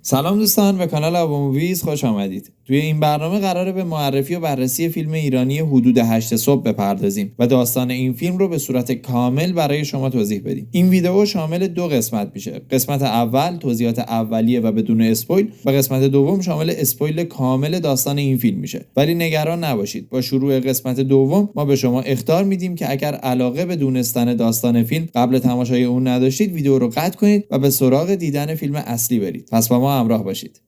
سلام دوستان، به کانال آوا موویز خوش آمدید. توی این برنامه قراره به معرفی و بررسی فیلم ایرانی حدود 8 صبح بپردازیم و داستان این فیلم رو به صورت کامل برای شما توضیح بدیم. این ویدیو شامل 2 قسمت میشه. قسمت اول توضیحات اولیه و بدون اسپویل و قسمت دوم شامل اسپویل کامل داستان این فیلم میشه. ولی نگران نباشید، با شروع قسمت دوم ما به شما اخطار میدیم که اگر علاقه به دونستن داستان فیلم قبل تماشای اون نداشتید ویدیو رو قطع کنید و به سراغ دیدن فیلم اصلی برید. پس با ما همراه باشید.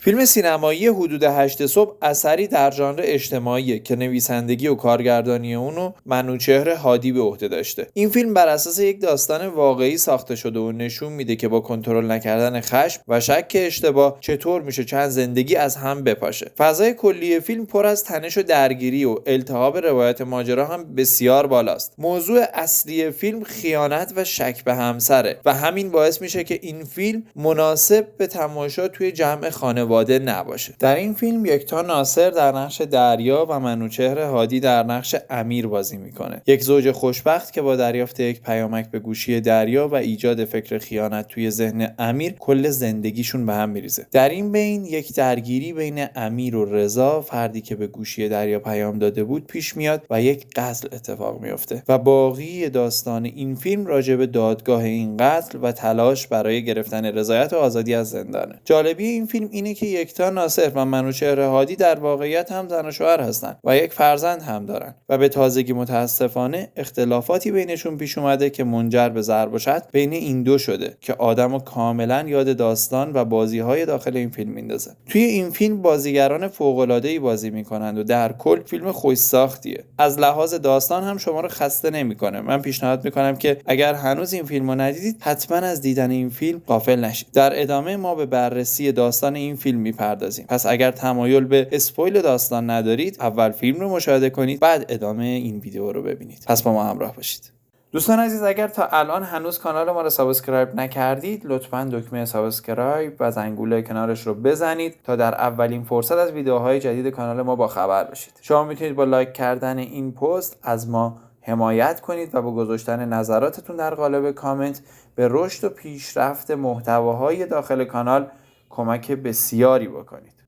فیلم سینمایی حدود 8 صبح اثری در ژانر اجتماعیه که نویسندگی و کارگردانی اونو منوچهر هادی به عهده داشته. این فیلم بر اساس یک داستان واقعی ساخته شده و نشون میده که با کنترل نکردن خشم و شک اشتباه چطور میشه چند زندگی از هم بپاشه. فضای کلی فیلم پر از تنش و درگیری و التهاب روایت ماجرا هم بسیار بالاست. موضوع اصلی فیلم خیانت و شک به همسره و همین باعث میشه که این فیلم مناسب به تماشا توی جمع خانواده نباشه. در این فیلم یکتا ناصر در نقش دریا و منوچهر هادی در نقش امیر بازی میکنه. یک زوج خوشبخت که با دریافت یک پیامک به گوشی دریا و ایجاد فکر خیانت توی ذهن امیر کل زندگیشون به هم میریزه. در این بین یک درگیری بین امیر و رضا، فردی که به گوشی دریا پیام داده بود، پیش میاد و یک قتل اتفاق میفته و باقی داستان این فیلم راجع به دادگاه این قتل و تلاش برای گرفتن رضایت و آزادی از زندانه. جالبی این فیلم اینه که یکتا ناصر و منوچهر هادی در واقعیت هم زن و شوهر هستن و یک فرزند هم دارن و به تازگی متاسفانه اختلافاتی بینشون پیش اومده که منجر به ضرب و شتم بین این دو شده که آدمو کاملا یاد داستان و بازی‌های داخل این فیلم میندازه. توی این فیلم بازیگران فوق‌العاده‌ای بازی میکنند و در کل فیلم خوش ساختیه. از لحاظ داستان هم شما رو خسته نمیکنه. من پیشنهاد میکنم که اگر هنوز این فیلمو ندیدید حتما از دیدن این فیلم غافل نشید. در ادامه ما به بررسی داستان این فیلم میپردازیم. پس اگر تمایل به اسپویل داستان ندارید اول فیلم رو مشاهده کنید بعد ادامه این ویدیو رو ببینید. پس با ما همراه باشید. دوستان عزیز، اگر تا الان هنوز کانال ما رو سابسکرایب نکردید لطفاً دکمه سابسکرایب و زنگوله کنارش رو بزنید تا در اولین فرصت از ویدیوهای جدید کانال ما با خبر باشید. شما میتونید با لایک کردن این پست از ما حمایت کنید و با گذاشتن نظراتتون در قالب کامنت به رشد و پیشرفت محتواهای داخل کانال کمک بسیاری بکنید.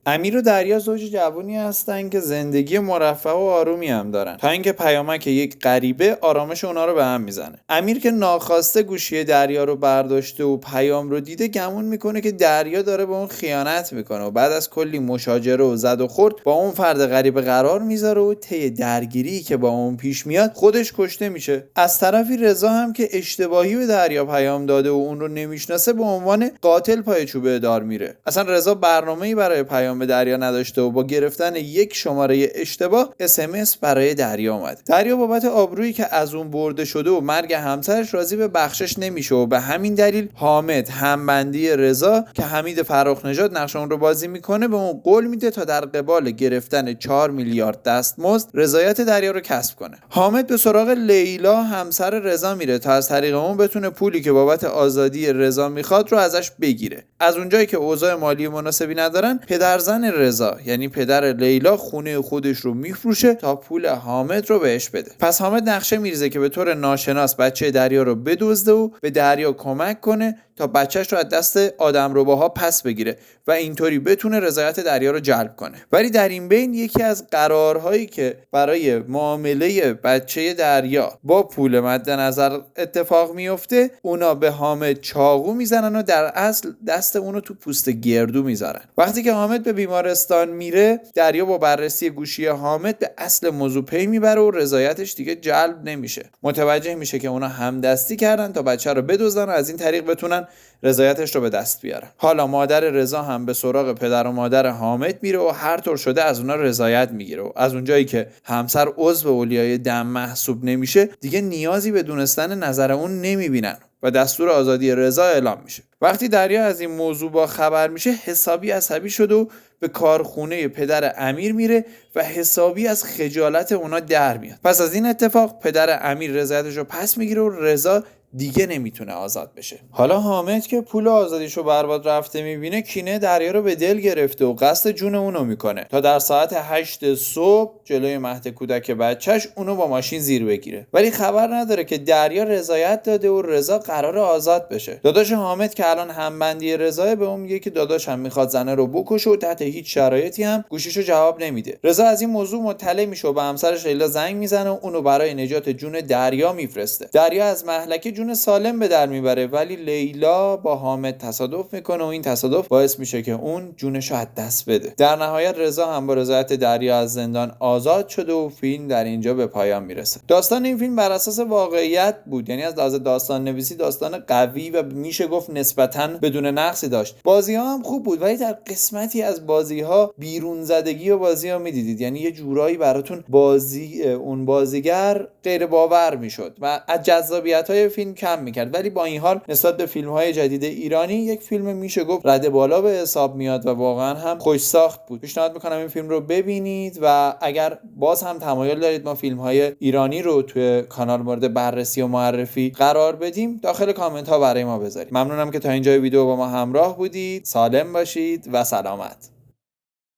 امیر و دریا زوج جوانی هستن که زندگی مرفه و آرومی هم دارن تا اینکه پیامک یک غریبه آرامش اونا رو به هم میزنه. امیر که ناخواسته گوشی دریا رو برداشته و پیام رو دیده گمون میکنه که دریا داره به اون خیانت میکنه و بعد از کلی مشاجره و زد و خورد با اون فرد غریبه قرار میذاره و طی درگیری که با اون پیش میاد خودش کشته میشه. از طرفی رضا هم که اشتباهی به دریا پیام داده و اون رو نمیشناسه به عنوان قاتل پای چوبه دار میره. اصلا رضا برنامه‌ای برای پیام به دریا نداشته و با گرفتن یک شماره اشتباه SMS برای دریا اومد. دریا بابت آبرویی که از اون برده شده و مرگ همسرش راضی به بخشش نمیشه و به همین دلیل حامد همبندی رضا که حمید فرخ نژاد نقش اون رو بازی میکنه به اون قول میده تا در قبال گرفتن 4 میلیارد دستمزد رضایت دریا رو کسب کنه. حامد به سراغ لیلا همسر رضا میره تا از طریق اون بتونه پولی که بابت آزادی رضا میخواد رو ازش بگیره. از اونجایی که اوضاع مالی مناسبی ندارن پدرزن رضا یعنی پدر لیلا خونه خودش رو میفروشه تا پول حامد رو بهش بده. پس حامد نقشه میریزه که به طور ناشناس بچه دریا رو بدزده و به دریا کمک کنه تا بچهش رو از دست آدمرباها پس بگیره و اینطوری بتونه رضایت دریا رو جلب کنه. ولی در این بین یکی از قرارهایی که برای معامله بچه دریا با پول مد نظر اتفاق میفته اونا به حامد چاقو میزنن و در اصل دست اونو تو پوست گردو میذارن. وقتی که حامد به بیمارستان میره دریا با بررسی گوشی حامد به اصل موضوع پی میبره و رضایتش دیگه جلب نمیشه. متوجه میشه که اونا همدستی کردن تا بچه رو بدزدن و از این طریق بتونن رضایتش رو به دست بیاره. حالا مادر رضا هم به سراغ پدر و مادر حامد میره و هر طور شده از اونا رضایت میگیره و از اونجایی که همسر عضو اولیای دم محسوب نمیشه دیگه نیازی به دونستن نظر اون نمیبینن و دستور آزادی رضا اعلام میشه. وقتی دریا از این موضوع با خبر میشه حسابی عصبی شده و به کارخونه پدر امیر میره و حسابی از خجالت اونا در میاد. پس از این اتفاق پدر امیر رضایتش رو پس میگیره و رضا دیگه نمیتونه آزاد بشه. حالا حامد که پول آزادیشو برباد رفته میبینه کینه دریا رو به دل گرفته و قصد جون اونو میکنه تا در ساعت 8 صبح جلوی مهد کودک بچهش اونو با ماشین زیر بگیره. ولی خبر نداره که دریا رضایت داده و رضا قراره آزاد بشه. داداش حامد که الان همبندی رضا به اون میگه که داداش هم میخواد زنه رو بکشه و تحت هیچ شرایطی هم گوشیشو جواب نمیده. رضا از این موضوع مطلع میشه و به همسرش لیلا زنگ میزنه و اونو برای نجات جون دریا میفرسته. دریا از مهلکه جون سالم به در میبره ولی لیلا با حامد تصادف میکنه و این تصادف باعث میشه که اون جونشو از دست بده. در نهایت رضا هم با رضایت دریا از زندان آزاد شده و فیلم در اینجا به پایان میرسه. داستان این فیلم بر اساس واقعیت بود، یعنی از لحاظ داستان نویسی داستان قوی و میشه گفت نسبتاً بدون نقصی داشت. بازی‌ها هم خوب بود ولی در قسمتی از بازی‌ها بیرون زدگی و بازی‌ها می‌دیدید، یعنی یه جورایی براتون بازی اون بازیگر غیر باور میشد و از جذابیت‌های فیلم کم می‌کرد. ولی با این حال نسبت به فیلم‌های جدید ایرانی یک فیلم میشه گفت رده بالا به حساب میاد و واقعاً هم خوش ساخت بود. پیشنهاد می‌کنم این فیلم رو ببینید و اگر باز هم تمایل دارید ما فیلم‌های ایرانی رو توی کانال مورد بررسی و معرفی قرار بدیم داخل کامنت ها برای ما بذارید. ممنونم که تا اینجای ویدیو با ما همراه بودید. سالم باشید و سلامت.